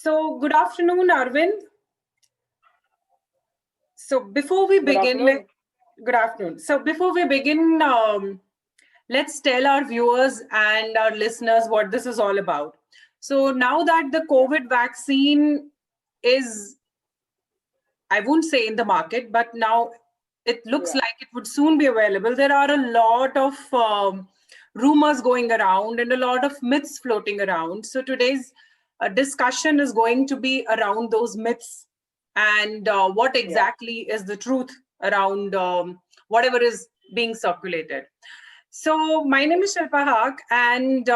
So, good afternoon, Arvind. So, before we Good begin, afternoon. good afternoon. So, before we begin, let's tell our viewers and our listeners what this is all about. So, now that the COVID vaccine is, I won't say in the market, but now it looks Yeah, like it would soon be available. There are a lot of rumors going around and a lot of myths floating around. So today's discussion is going to be around those myths and what yeah, exactly is the truth around whatever is being circulated. So my name is Shilpa Haq, and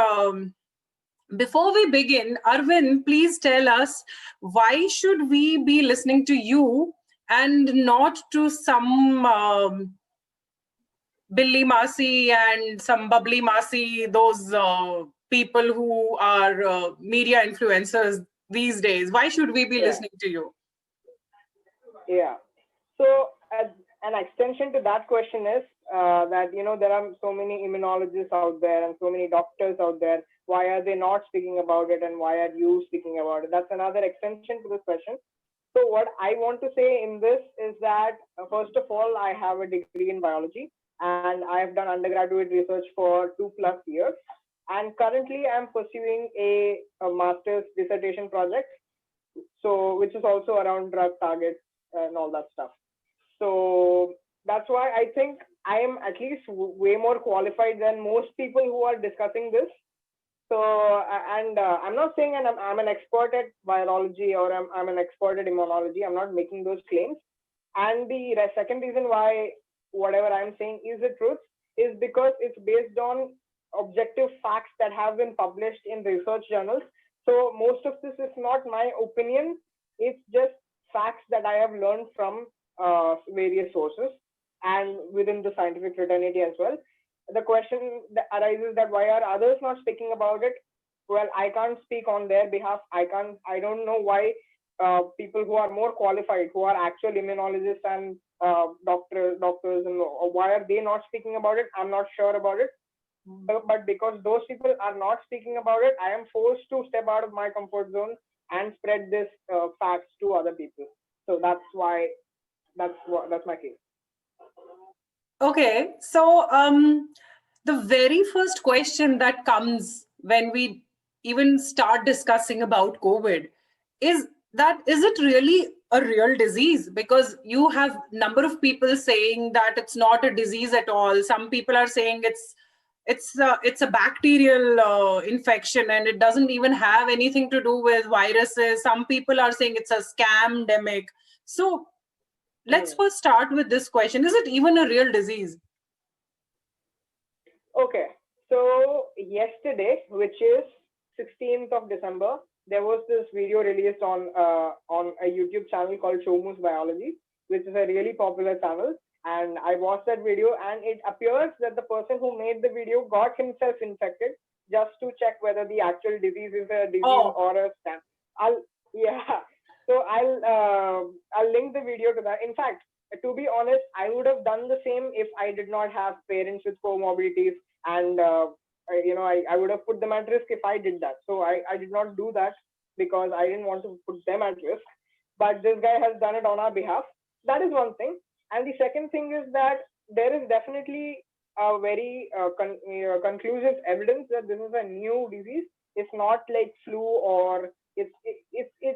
before we begin, Arvind, please tell us, why should we be listening to you and not to some Billy Masi and some Bubbly Masi, those people who are media influencers these days? Why should we be yeah, listening to you? yeah. So, an extension to that question is that there are so many immunologists out there and so many doctors out there. Why are they not speaking about it, and why are you speaking about it? That's another extension to this question. So, what I want to say in this is that first of all, I have a degree in biology, and I have done undergraduate research for 2+ years. And currently, I'm pursuing a master's dissertation project, so which is also around drug targets and all that stuff. So that's why I think I am at least way more qualified than most people who are discussing this. So and I'm not saying I'm an expert at biology, or I'm an expert at immunology. I'm not making those claims. And the second reason why whatever I'm saying is the truth is because it's based on objective facts that have been published in research journals. So most of this is not my opinion. It's just facts that I have learned from various sources and within the scientific fraternity as well. The question that arises that why are others not speaking about it? Well, I can't speak on their behalf. I don't know why people who are more qualified, who are actual immunologists and doctors, and why are they not speaking about it? I'm not sure about it. But because those people are not speaking about it, I am forced to step out of my comfort zone and spread this facts to other people. So that's why that's my case. Okay, so the very first question that comes when we even start discussing about COVID is that, is it really a real disease? Because you have number of people saying that it's not a disease at all. Some people are saying it's a bacterial infection and it doesn't even have anything to do with viruses. Some people are saying it's a scamdemic. So let's Hmm. first start with this question: is it even a real disease? Okay, so yesterday, which is 16th of December, there was this video released on a YouTube channel called Showmus Biology, which is a really popular channel. And I watched that video, and it appears that the person who made the video got himself infected just to check whether the actual disease is a disease Oh, or a scam. I'll Yeah. So I'll link the video to that. In fact, to be honest, I would have done the same if I did not have parents with comorbidities, and I would have put them at risk if I did that. So I did not do that because I didn't want to put them at risk. But this guy has done it on our behalf. That is one thing. And the second thing is that there is definitely a very conclusive evidence that this is a new disease. It's not like flu, or it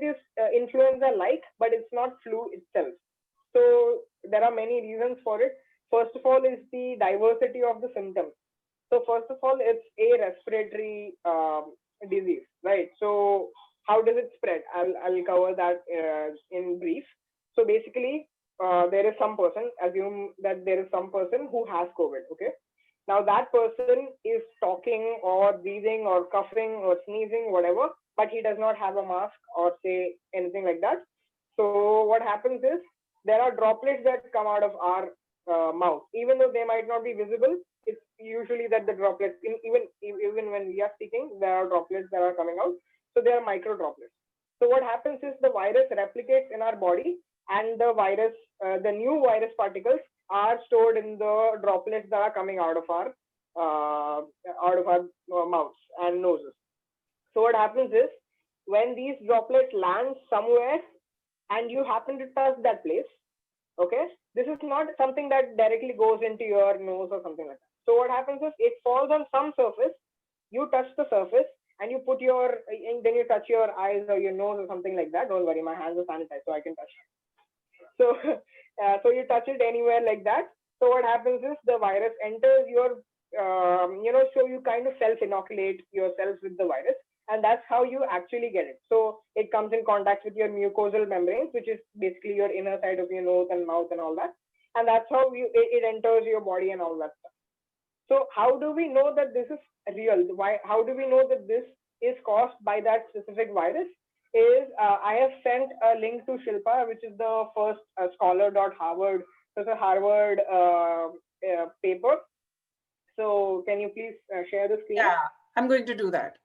is influenza like, but it's not flu itself. So there are many reasons for it. First of all is the diversity of the symptoms. So first of all, it's a respiratory disease, right? So how does it spread? I'll cover that in brief. So basically, there is some person. Assume that there is some person who has COVID. Okay. Now that person is talking or breathing or coughing or sneezing, whatever, but he does not have a mask or say anything like that. So what happens is there are droplets that come out of our mouth, even though they might not be visible. It's usually that the droplets, even when we are speaking, there are droplets that are coming out. So they are micro droplets. So what happens is the virus replicates in our body, and the new virus particles are stored in the droplets that are coming out of our mouths and noses. So what happens is when these droplets land somewhere and you happen to touch that place, okay, this is not something that directly goes into your nose or something like that. So what happens is it falls on some surface, you touch the surface, and you put your, and then you touch your eyes or your nose or something like that. Don't worry, my hands are sanitized, so I can touch it. So, so you touch it anywhere like that. So what happens is the virus enters your, so you kind of self-inoculate yourself with the virus, and that's how you actually get it. So it comes in contact with your mucosal membranes, which is basically your inner side of your nose and mouth and all that, and that's how it enters your body and all that stuff. So how do we know that this is real? Why? How do we know that this is caused by that specific virus? Is I have sent a link to Shilpa, which is the first scholar.harvard, so it's a Harvard paper. So can you please share the screen? Yeah, I'm going to do that.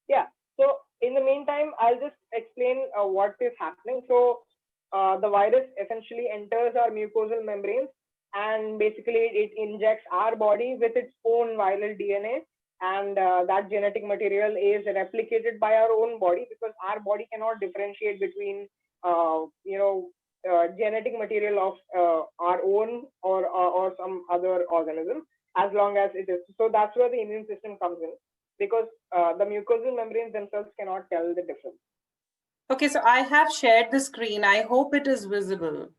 Yeah. So in the meantime, I'll just explain what is happening. So the virus essentially enters our mucosal membranes, and basically it injects our body with its own viral DNA, and that genetic material is replicated by our own body, because our body cannot differentiate between genetic material of our own or some other organism, as long as it is. So that's where the immune system comes in, because the mucosal membranes themselves cannot tell the difference. Okay, so I have shared the screen. I hope it is visible.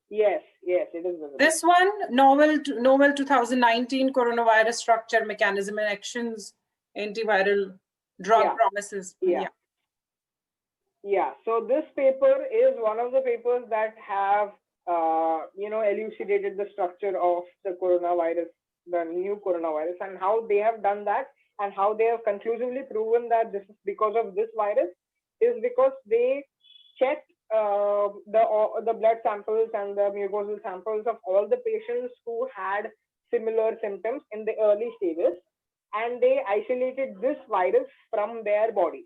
Yes, it is visible. This one, novel 2019 coronavirus structure, mechanism and actions, antiviral drug promises. Yeah. So this paper is one of the papers that have elucidated the structure of the coronavirus, the new coronavirus, and how they have done that, and how they have conclusively proven that this is because of this virus, is because they checked the blood samples and the mucosal samples of all the patients who had similar symptoms in the early stages, and they isolated this virus from their body.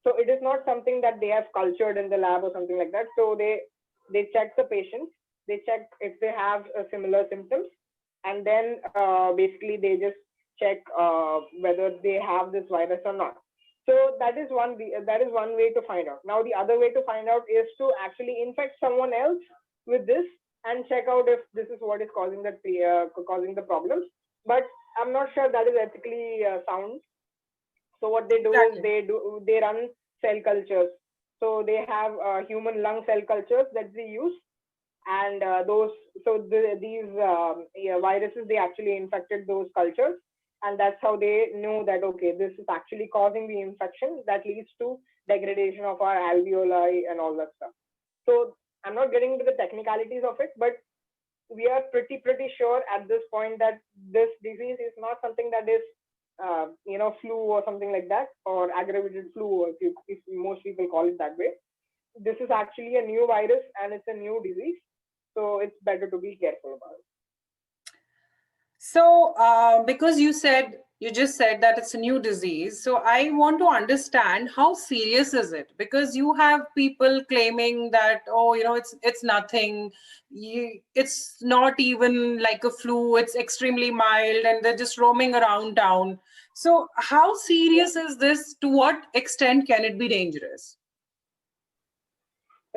So it is not something that they have cultured in the lab or something like that. So they check the patients, they check if they have similar symptoms, and then basically they just check whether they have this virus or not. So that is one way to find out. Now the other way to find out is to actually infect someone else with this and check out if this is what is causing the problems. But I'm not sure that is ethically sound. So what they do is they run cell cultures. So they have human lung cell cultures that they use, and these viruses, they actually infected those cultures, and that's how they know that okay, this is actually causing the infection that leads to degradation of our alveoli and all that stuff. So I'm not getting into the technicalities of it, but we are pretty sure at this point that this disease is not something that is flu or something like that, or aggravated flu, if most people call it that way. This is actually a new virus and it's a new disease, so it's better to be careful about it. So because you just said that it's a new disease, so I want to understand how serious is it, because you have people claiming that it's nothing, it's not even like a flu, it's extremely mild, and they're just roaming around town. So how serious is this? To what extent can it be dangerous?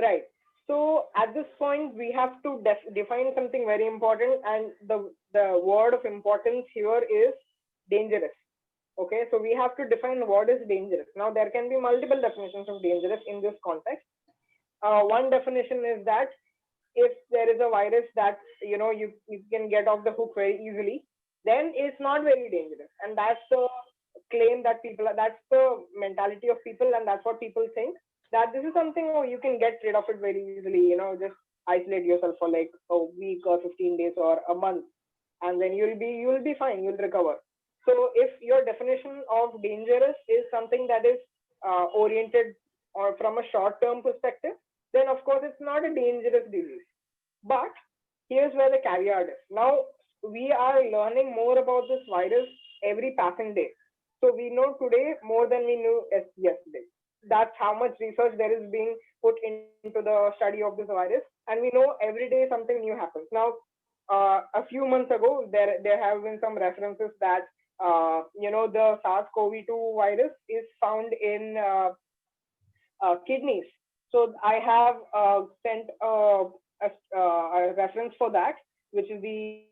Right. So at this point, we have to define something very important, and the word of importance here is dangerous. Okay, so we have to define what is dangerous. Now, there can be multiple definitions of dangerous in this context. One definition is that if there is a virus that you can get off the hook very easily, then it's not very dangerous, and that's the claim that that's the mentality of people, and that's what people think, that this is something you can get rid of it very easily. Just isolate yourself for like a week or 15 days or a month, and then you'll be fine, you'll recover. So if your definition of dangerous is something that is oriented or from a short-term perspective, then of course it's not a dangerous disease. But here's where the caveat is. Now we are learning more about this virus every passing day. So we know today more than we knew yesterday. That's how much research there is being put into the study of this virus, and we know every day something new happens. Now, a few months ago, there have been some references that the SARS-CoV-2 virus is found in kidneys. So I have sent a reference for that, which is the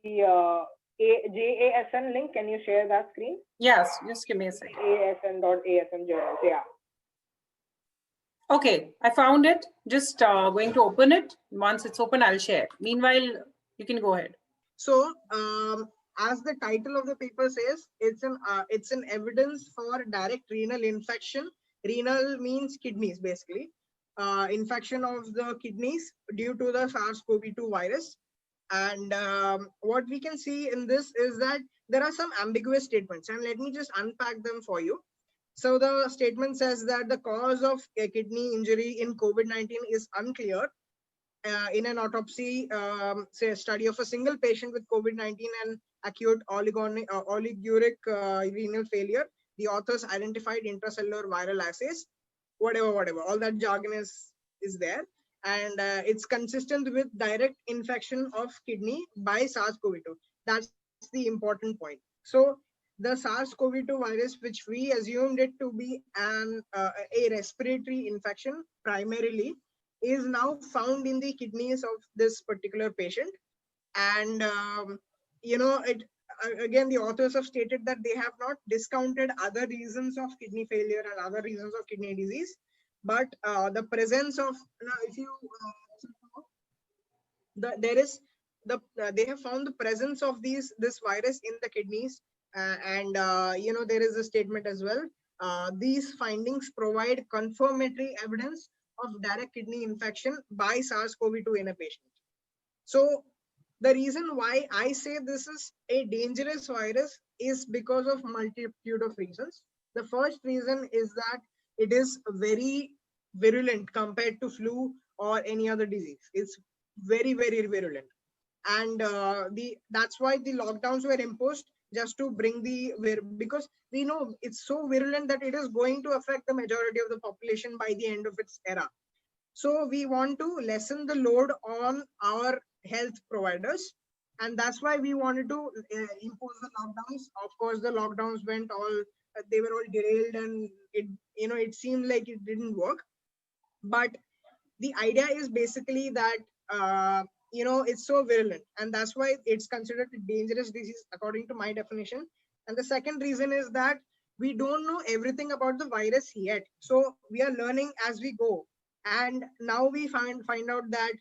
JASN link. Can you share that screen? Yes, just give me a second. JASN.ASN journals, yeah. Okay, I found it. Just going to open it. Once it's open, I'll share. Meanwhile, you can go ahead. So, as the title of the paper says, it's an evidence for direct renal infection. Renal means kidneys, basically. Infection of the kidneys due to the SARS-CoV-2 virus. And what we can see in this is that there are some ambiguous statements, and let me just unpack them for you. So the statement says that the cause of a kidney injury in COVID-19 is unclear. In an autopsy, say a study of a single patient with COVID-19 and acute oliguric renal failure, the authors identified intracellular viral assays, whatever, all that jargon is there. And it's consistent with direct infection of kidney by SARS-CoV-2. That's the important point. So the SARS-CoV-2 virus, which we assumed it to be a respiratory infection primarily, is now found in the kidneys of this particular patient. And again, the authors have stated that they have not discounted other reasons of kidney failure and other reasons of kidney disease, but the presence of, if you they have found the presence of this virus in the kidneys, and there is a statement as well. These findings provide confirmatory evidence of direct kidney infection by SARS-CoV-2 in a patient. So the reason why I say this is a dangerous virus is because of multitude of reasons. The first reason is that it is very virulent compared to flu or any other disease. It's very, very virulent. And that's why the lockdowns were imposed, just to bring because we know it's so virulent that it is going to affect the majority of the population by the end of its era. So we want to lessen the load on our health providers, and that's why we wanted to impose the lockdowns. Of course, the lockdowns they were all derailed, and it seemed like it didn't work. But the idea is basically that it's so virulent, and that's why it's considered a dangerous disease according to my definition. And the second reason is that we don't know everything about the virus yet, so we are learning as we go. And now we find out that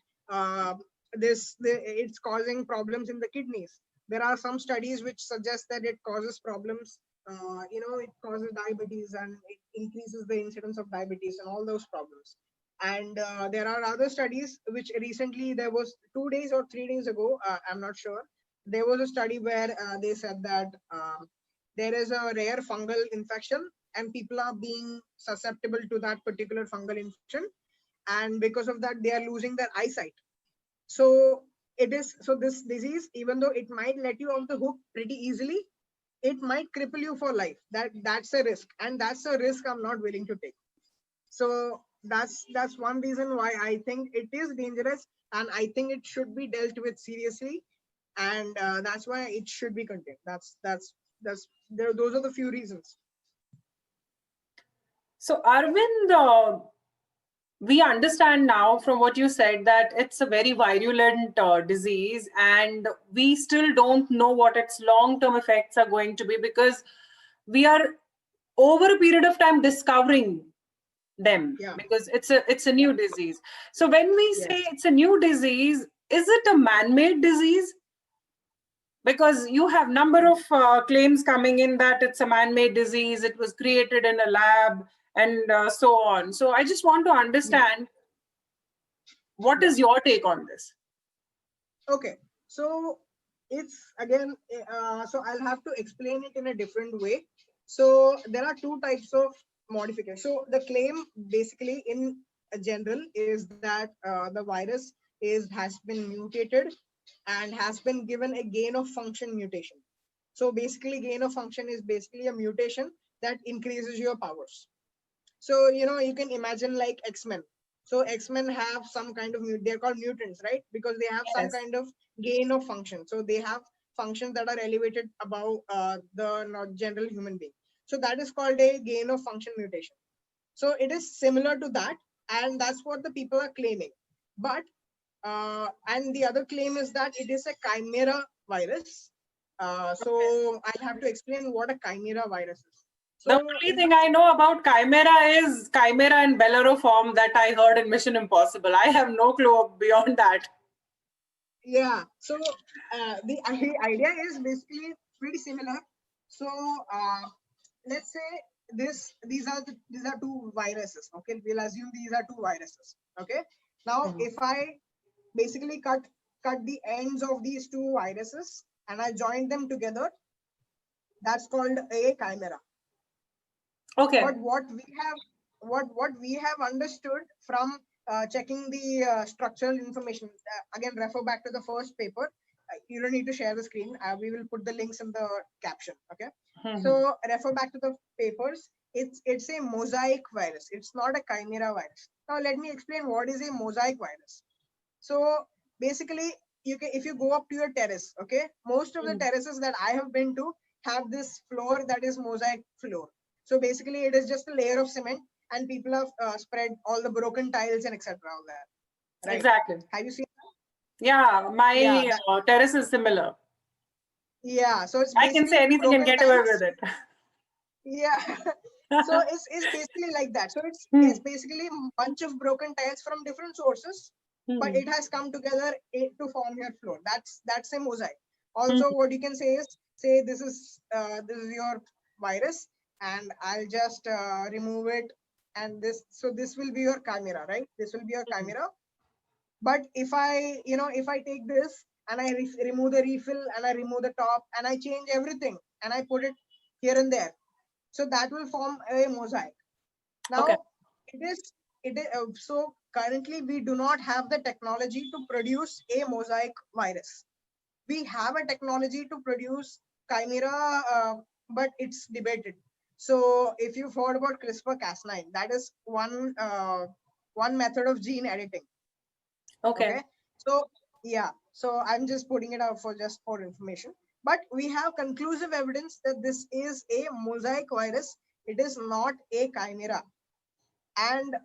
it's causing problems in the kidneys. There are some studies which suggest that it causes problems. It causes diabetes, and it increases the incidence of diabetes and all those problems. And there are other studies which recently, there was 2 days or 3 days ago, I'm not sure, there was a study where they said that there is a rare fungal infection and people are being susceptible to that particular fungal infection, and because of that they are losing their eyesight. So this disease, even though it might let you off the hook pretty easily, it might cripple you for life. That's a risk, and that's a risk I'm not willing to take. So that's one reason why I think it is dangerous, and I think it should be dealt with seriously, and that's why it should be contained. Those are the few reasons. So Arvind, we understand now from what you said that it's a very virulent disease, and we still don't know what its long-term effects are going to be, because we are over a period of time discovering them, because it's a new disease. So when we say it's a new disease, is it a man-made disease? Because you have number of claims coming in that it's a man-made disease, it was created in a lab, and so on. So I just want to understand, what is your take on this? Okay, so it's again, so I'll have to explain it in a different way. So there are two types of modification. So the claim basically in general is that the virus has been mutated and has been given a gain of function mutation. So basically gain of function is basically a mutation that increases your powers. So you can imagine like X-Men. So X-Men have some kind of they're called mutants, right? Because they have some kind of gain of function. So they have functions that are elevated above the not general human being. So that is called a gain of function mutation. So it is similar to that, and that's what the people are claiming. But and the other claim is that it is a chimera virus. So I'll have to explain what a chimera virus is. The So only thing I know about chimera is chimera and bellerophon that I heard in Mission Impossible. I have no clue beyond that. yeah, so the idea is basically pretty similar. So let's say these are two viruses. Okay, we'll assume these are two viruses. Okay, now if I basically cut the ends of these two viruses and I join them together, that's called a chimera. Okay. But what we have understood from checking the structural information, again refer back to the first paper. You don't need to share the screen. We will put the links in the caption. Okay, so refer back to the papers. It's a mosaic virus. It's not a chimera virus. Now let me explain what is a mosaic virus. So basically, if you go up to your terrace, okay, most of the terraces that I have been to have this floor that is mosaic floor. So basically, it is just a layer of cement, and people have spread all the broken tiles and etc. all there. Right? Exactly. Have you seen that? Yeah, my Yeah, terrace is similar. yeah. So it's I can say basically anything and broken get away tiles. with it. Yeah. So it's basically like that. So it's basically a bunch of broken tiles from different sources, but it has come together to form your floor. That's a mosaic. Also, what you can say is, say this is your virus, and I'll just remove it, and this will be your chimera, right? This will be your chimera. But if I take this and I remove the refill and I remove the top and I change everything and I put it here and there, so that will form a mosaic. Now Okay. it is so currently we do not have the technology to produce a mosaic virus. We have a technology to produce chimera, but it's debated. So if you've heard about CRISPR-Cas9, that is one method of gene editing. Okay. Okay, so yeah, so I'm just putting it out for information, but we have conclusive evidence that this is a mosaic virus. It is not a chimera. And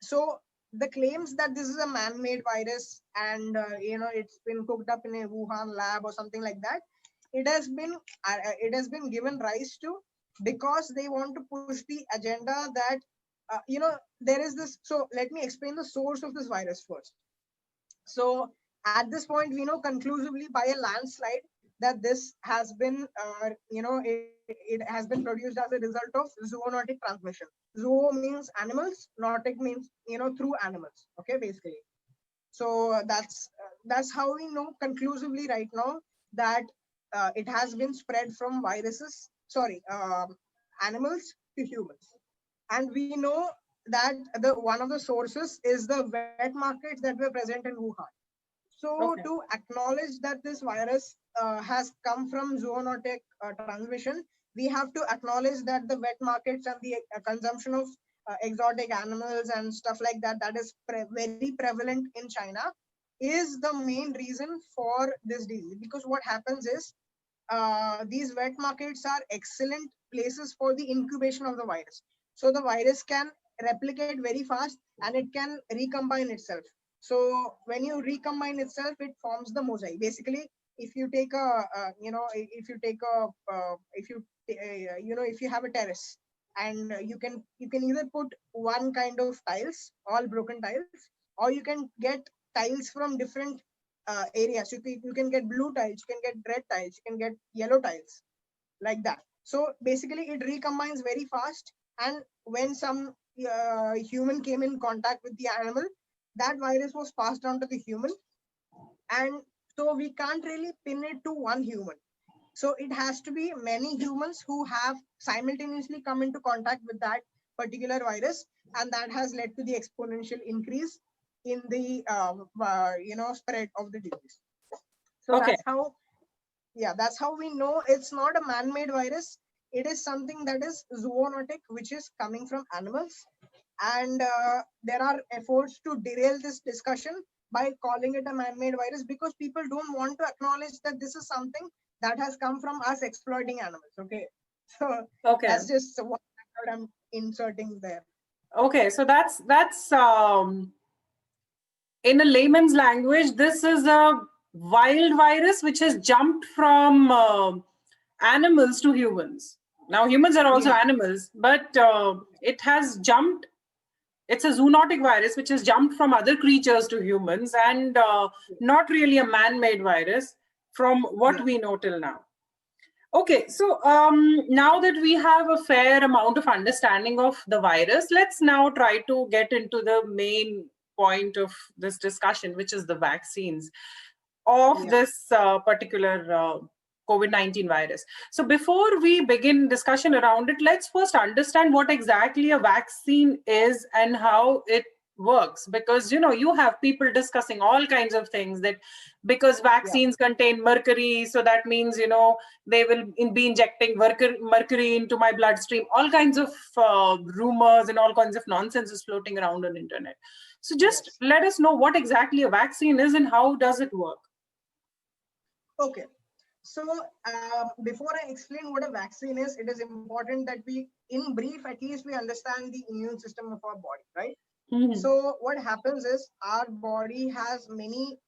so the claims that this is a man-made virus and it's been cooked up in a Wuhan lab or something like that, it has been given rise to because they want to push the agenda that there is this. So let me explain the source of this virus first. So at this point, we know conclusively by a landslide that this has been, it has been produced as a result of zoonotic transmission. Zoo means animals, notic means, through animals. Okay, basically. So that's how we know conclusively right now that it has been spread from animals to humans. And we know that the one of the sources is the wet markets that were present in Wuhan. So Okay. to acknowledge that this virus has come from zoonotic transmission, we have to acknowledge that the wet markets and the consumption of exotic animals and stuff like that, that is very prevalent in China, is the main reason for this disease. Because what happens is these wet markets are excellent places for the incubation of the virus. So the virus can replicate very fast and it can recombine itself. So when you recombine itself, it forms the mosaic. Basically, if you take if you have a terrace and you can either put one kind of tiles, all broken tiles, or you can get tiles from different areas. You can get blue tiles, you can get red tiles, you can get yellow tiles, like that. So basically, it recombines very fast. And when some human came in contact with the animal, that virus was passed on to the human. And so we can't really pin it to one human. So it has to be many humans who have simultaneously come into contact with that particular virus, and that has led to the exponential increase in the spread of the disease. So Okay. that's how we know it's not a man-made virus. It is something that is zoonotic, which is coming from animals. And there are efforts to derail this discussion, by calling it a man-made virus, because people don't want to acknowledge that this is something that has come from us exploiting animals. Okay, so Okay. that's just what I'm inserting there. Okay, so that's in a layman's language, this is a wild virus which has jumped from animals to humans. Now, humans are also Yeah. animals, but it has jumped. It's a zoonotic virus which has jumped from other creatures to humans, and not really a man-made virus from what we know till now. Okay, so now that we have a fair amount of understanding of the virus, let's now try to get into the main point of this discussion, which is the vaccines of this particular COVID-19 virus. So before we begin discussion around it, let's first understand what exactly a vaccine is and how it works, because you have people discussing all kinds of things, that because vaccines contain mercury, so that means they will be injecting mercury into my bloodstream. All kinds of rumors and all kinds of nonsense is floating around on internet. So just let us know what exactly a vaccine is and how does it work. Okay, so before I explain what a vaccine is, it is important that we, in brief, at least we understand the immune system of our body, right? So what happens is our body has many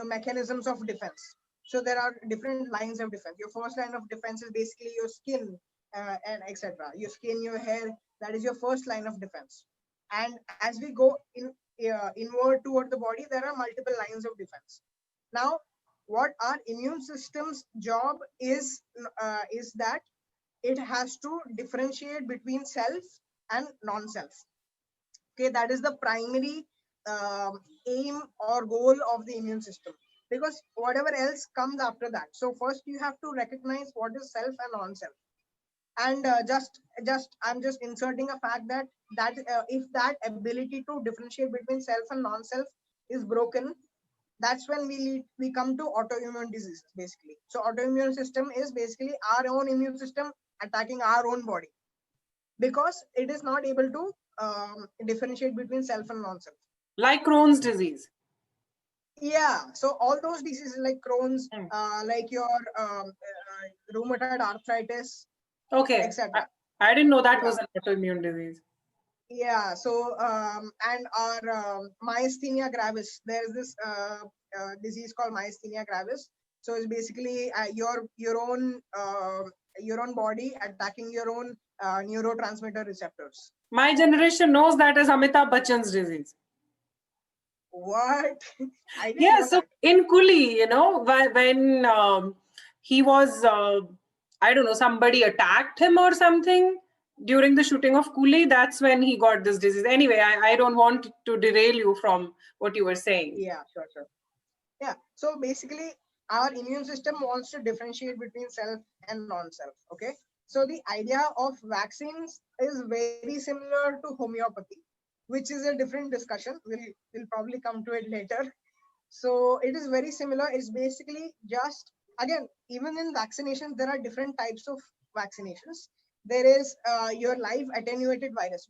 mechanisms of defense. So there are different lines of defense. Your first line of defense is basically your skin and etc. Your skin, your hair, that is your first line of defense. And as we go inward toward the body, there are multiple lines of defense. Now, what our immune system's job is that it has to differentiate between self and non-self. Okay, that is the primary aim or goal of the immune system, because whatever else comes after that. So first you have to recognize what is self and non-self. And I'm just inserting a fact that if that ability to differentiate between self and non-self is broken, that's when we come to autoimmune diseases, basically. So autoimmune system is basically our own immune system attacking our own body, because it is not able to differentiate between self and non-self. Like Crohn's disease. Yeah, so all those diseases like Crohn's, like your rheumatoid arthritis, okay, etc. I didn't know that was an autoimmune disease. Yeah, so and our myasthenia gravis, there's this disease called myasthenia gravis. So it's basically your own body attacking your own neurotransmitter receptors. My generation knows that as Amitabh Bachchan's disease. What? I didn't yeah, know so that. in Coolie, when he was, I don't know, somebody attacked him or something during the shooting of Coolie, that's when he got this disease. Anyway, I don't want to derail you from what you were saying. Yeah, sure. Yeah, so basically our immune system wants to differentiate between self and non-self. Okay, so the idea of vaccines is very similar to homeopathy, which is a different discussion. We'll probably come to it later. So it is very similar. It's basically just, again, even in vaccinations, there are different types of vaccinations. There is your live attenuated virus.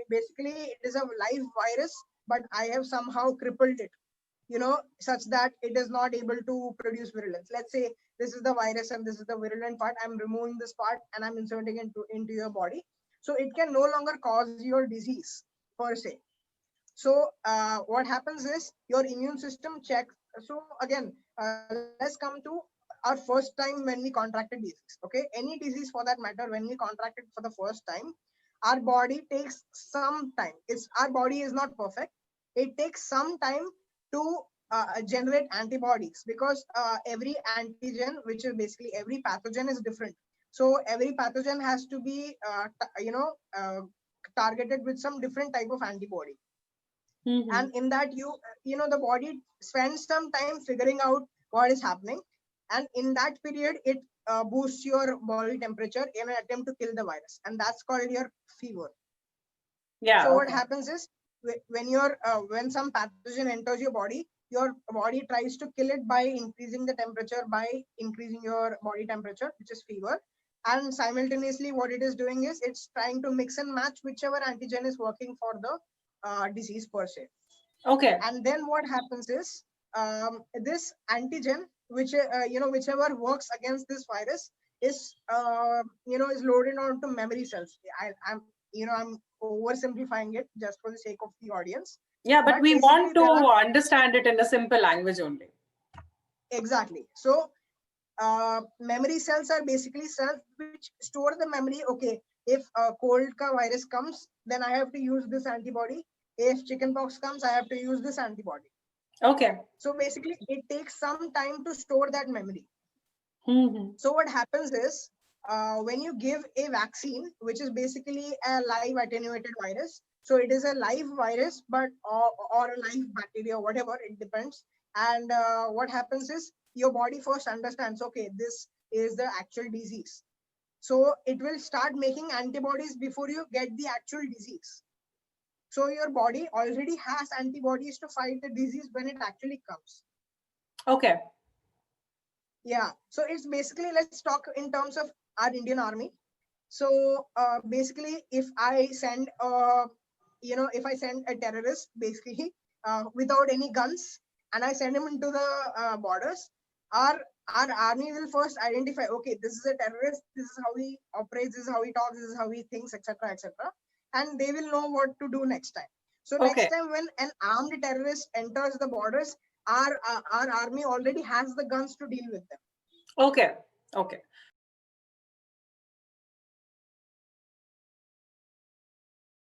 Basically, it is a live virus, but I have somehow crippled it, such that it is not able to produce virulence. Let's say this is the virus and this is the virulent part. I'm removing this part and I'm inserting it into your body. So it can no longer cause your disease per se. So what happens is your immune system checks. So again, let's come to our first time when we contracted disease. Okay, any disease for that matter, when we contracted for the first time, our body takes some time. Our body is not perfect. It takes some time to generate antibodies, because every antigen, which is basically every pathogen, is different. So every pathogen has to be targeted with some different type of antibody. And in that, the body spends some time figuring out what is happening, and in that period it boosts your body temperature in an attempt to kill the virus, and that's called your fever. Yeah. So what happens is, when some pathogen enters your body tries to kill it by increasing the temperature, by increasing your body temperature, which is fever. And simultaneously what it is doing is it's trying to mix and match whichever antigen is working for the disease per se. Okay. And then what happens is this antigen, which whichever works against this virus, is is loaded onto memory cells. I'm oversimplifying it just for the sake of the audience. Yeah, but But we basically want to there are understand it in a simple language only. exactly. So memory cells are basically cells which store the memory. Okay, if a cold ka virus comes, then I have to use this antibody. If chickenpox comes, I have to use this antibody. Okay. So basically, it takes some time to store that memory. Mm-hmm. So what happens is when you give a vaccine, which is basically a live attenuated virus, so it is a live virus, but or a live bacteria, whatever, it depends. And what happens is your body first understands, okay, this is the actual disease. So it will start making antibodies before you get the actual disease. So your body already has antibodies to fight the disease when it actually comes. Okay. Yeah. So it's basically, let's talk in terms of our Indian Army. So basically, if I send if I send a terrorist basically without any guns, and I send him into the borders, our our army will first identify, okay, this is a terrorist, this is how he operates, this is how he talks, this is how he thinks, etc., etc., and they will know what to do next time. So next Okay. time when an armed terrorist enters the borders, our army already has the guns to deal with them. Okay. Okay.